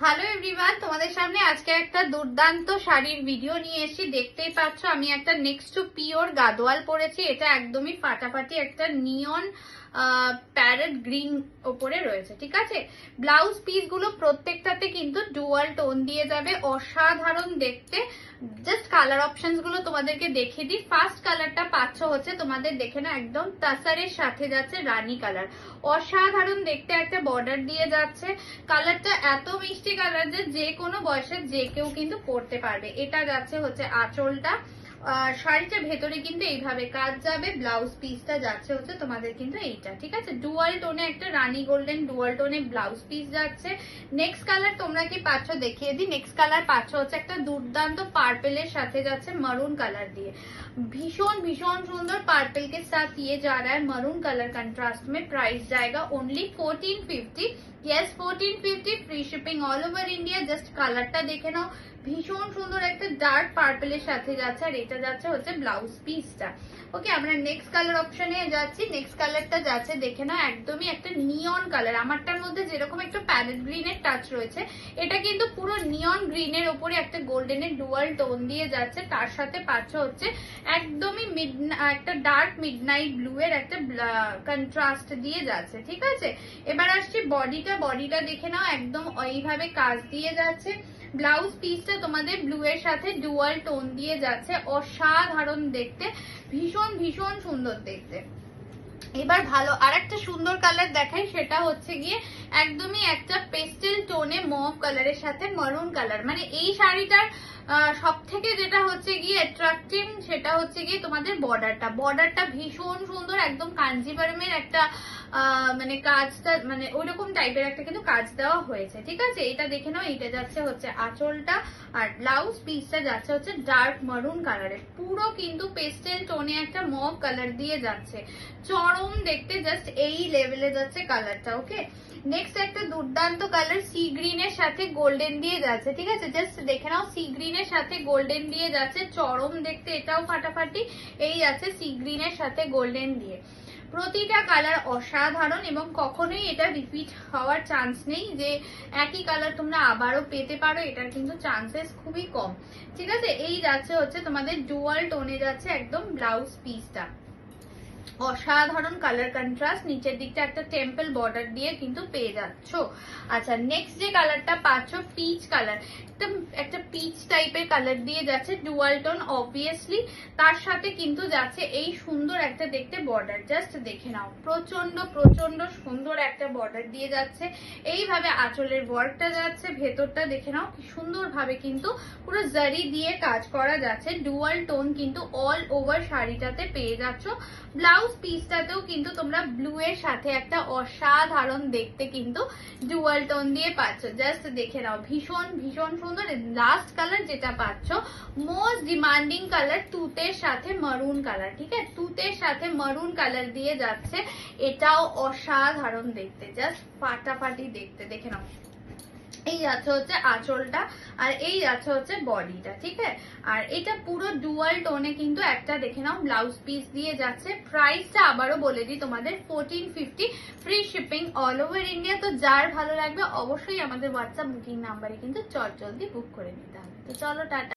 Hello everyone, তোমাদের সামনে আজকে একটা দুর্দান্ত শাড়ির ভিডিও নিয়ে এসেছি। দেখতেই পাচ্ছ আমি একটা নেক্সট টু পিওর গাদোয়াল পরেছি। এটা একদমই ফাটাফাটি একটা নিয়ন প্যারেট গ্রিন ওপরে রয়েছে, ঠিক আছে। ব্লাউজ পিস গুলো প্রত্যেকটাতে কিন্তু ডুয়াল টোন দিয়ে যাবে, অসাধারণ দেখতে। জাস্ট কালার অপশনস গুলো তোমাদেরকে দেখিয়ে দিই। ফার্স্ট কালারটা পাচ্ছ হচ্ছে তোমাদের দেখে না, একদম তাসারের সাথে যাচ্ছে রানী কালার, অসাধারণ দেখতে একটা বর্ডার দিয়ে যাচ্ছে। কালারটা এত মিষ্টি কালার যে কোনো বয়সের যে কেউ কিন্তু পরতে পারবে। এটা যাচ্ছে হচ্ছে আঁচলটা, শাড়িটা ভেতরে কিন্তু এইভাবে কাজ যাবে। ব্লাউজ পিসটা যাচ্ছে হচ্ছে তোমাদের কিন্তু এইটা, ঠিক আছে। ডুয়াল টোনে একটা রানী গোল্ডেন ডুয়াল টোনে ব্লাউজ পিস যাচ্ছে। নেক্সট কালার তোমরা কি পাচ্ছ দেখিয়ে দিই। নেক্সট কালার পাচ্ছ হচ্ছে একটা দুর্দান্ত পার্পেলের সাথে যাচ্ছে মারুন কালার দিয়ে। भीषण भीषण सुंदर पार्पल के साथ ये जा रहा है मरून कलर कंट्रास्ट में। प्राइस जाएगा only 1450। Yes 1450, free shipping all over India. Just কালারটা দেখে নাও, ভীষণ সুন্দর একটা ডার্ক পার্পলের সাথে যাচ্ছে, আর এটা যাচ্ছে হচ্ছে ব্লাউজ পিসটা। ওকে, আমরা নেক্সট কালার অপশনে যাচ্ছি। নেক্সট কালারটা যাচ্ছে দেখে নাও, একদমই একটা নিয়ন কালার। আমারটার মধ্যে যেরকম একটা প্যারেট গ্রিনের টাচ রয়েছে, এটা কিন্তু পুরো নিয়ন গ্রিনের ওপরে একটা গোল্ডেনের ডুয়াল টোন দিয়ে যাচ্ছে। তার সাথে পাচ্ছ হচ্ছে একদমই একটা ডার্ক মিডনাইট ব্লু এর একটা কন্ট্রাস্ট দিয়ে যাচ্ছে, ঠিক আছে। এবার আসছি বডিটা দেখে নাও, একদম এইভাবে কাজ দিয়ে যাচ্ছে। ব্লাউজ পিসটা তোমাদের ব্লু এর সাথে ডুয়াল টোন দিয়ে যাচ্ছে, অসাধারণ দেখতে, ভীষণ ভীষণ সুন্দর দেখতে। এবার ভালো আর একটা সুন্দর কালার দেখাই, সেটা হচ্ছে গিয়ে একদমই একটা পেস্টেল টোনে মভ কালারের সাথে মারুন কালার। মানে এই শাড়িটার সব থেকে যেটা হচ্ছে গিয়ে অ্যাট্রাক্টিভ সেটা হচ্ছে গিয়ে তোমাদের বর্ডারটা ভীষণ সুন্দর, একদম কাঞ্জিভারমের একটা মানে কাজটা, মানে ওইরকম টাইপের একটা কিন্তু কাজ দেওয়া হয়েছে, ঠিক আছে। এটা দেখে নাও, এটা যাচ্ছে হচ্ছে আঁচলটা, আর ব্লাউজ পিসটা যাচ্ছে হচ্ছে ডার্ক মারুন কালারের, পুরো কিন্তু পেস্টেল টোনে একটা মভ কালার দিয়ে যাচ্ছে, চরম দেখতে। জাস্ট এই লেভেলে যাচ্ছে কালারটা। ওকে, নেক্সট একটা দুর্দান্ত কালার সি গ্রিনের সাথে গোল্ডেন দিয়ে যাচ্ছে, ঠিক আছে। জাস্ট দেখে নাও, সি গ্রিনের সাথে গোল্ডেন দিয়ে যাচ্ছে, চরম দেখতে, এটাও ফাটাফাটি। এই আছে সি গ্রিনের সাথে গোল্ডেন দিয়ে, প্রতিটা কালার অসাধারণ এবং কখনোই এটা রিপিট হওয়ার চান্স নেই যে একই কালার তোমরা আবারও পেতে পারো, এটার কিন্তু চান্সেস খুবই কম, ঠিক আছে। এই যাচ্ছে হচ্ছে তোমাদের ডুয়াল টোনে যাচ্ছে একদম ব্লাউজ পিসটা, অসাধারণ কালার কন্ট্রাস্ট। নিচের দিকটা একটা টেম্পল বর্ডার দিয়ে কিন্তু পেয়ে যাচ্ছ। আচ্ছা, নেক্সট যে কালারটা পাচ্ছ পিচ কালার, একটা পিচ টাইপের কালার দিয়ে যাচ্ছে, ডুয়াল টোন অবভিয়াসলি। তার সাথে কিন্তু যাচ্ছে এই সুন্দর একটা দেখতে বর্ডার, জাস্ট দেখে নাও, প্রচন্ড প্রচন্ড সুন্দর একটা বর্ডার দিয়ে যাচ্ছে। এইভাবে আঁচলের ওয়ার্কটা যাচ্ছে, ভেতরটা দেখে নাও কি সুন্দর ভাবে কিন্তু পুরো জারি দিয়ে কাজ করা যাচ্ছে। ডুয়াল টোন কিন্তু অল ওভার শাড়িটাতে পেয়ে যাচ্ছ। ব্লাউজ পিসটাতেও কিন্তু তোমরা ব্লু এর সাথে একটা অসাধারণ দেখতে কিন্তু ডুয়াল টোন দিয়ে পাচ্ছ, জাস্ট দেখে নাও, ভীষণ ভীষণ সুন্দর। লাস্ট কালার যেটা পাচ্ছ, মোস্ট ডিমান্ডিং কালার, তুতের সাথে মারুন কালার, ঠিক আছে। তুতের সাথে মারুন কালার দিয়ে যাচ্ছে, এটাও অসাধারণ দেখতে, জাস্ট ফাটাফাটি দেখতে, দেখে নাও। এই যাচ্ছে হচ্ছে আঁচলটা, আর এই যাচ্ছে হচ্ছে বডিটা, ঠিক আছে। আর এটা পুরো ডুয়াল টোনে কিন্তু একটা দেখে নাও ব্লাউজ পিস দিয়ে যাচ্ছে। প্রাইসটা আবারও বলে দিই তোমাদের 1450, free shipping all over India. তো যার ভালো লাগবে অবশ্যই আমাদের হোয়াটসঅ্যাপ বুকিং নাম্বারে কিন্তু জলদি বুক করে নিতে হবে। তো চলো টাটা।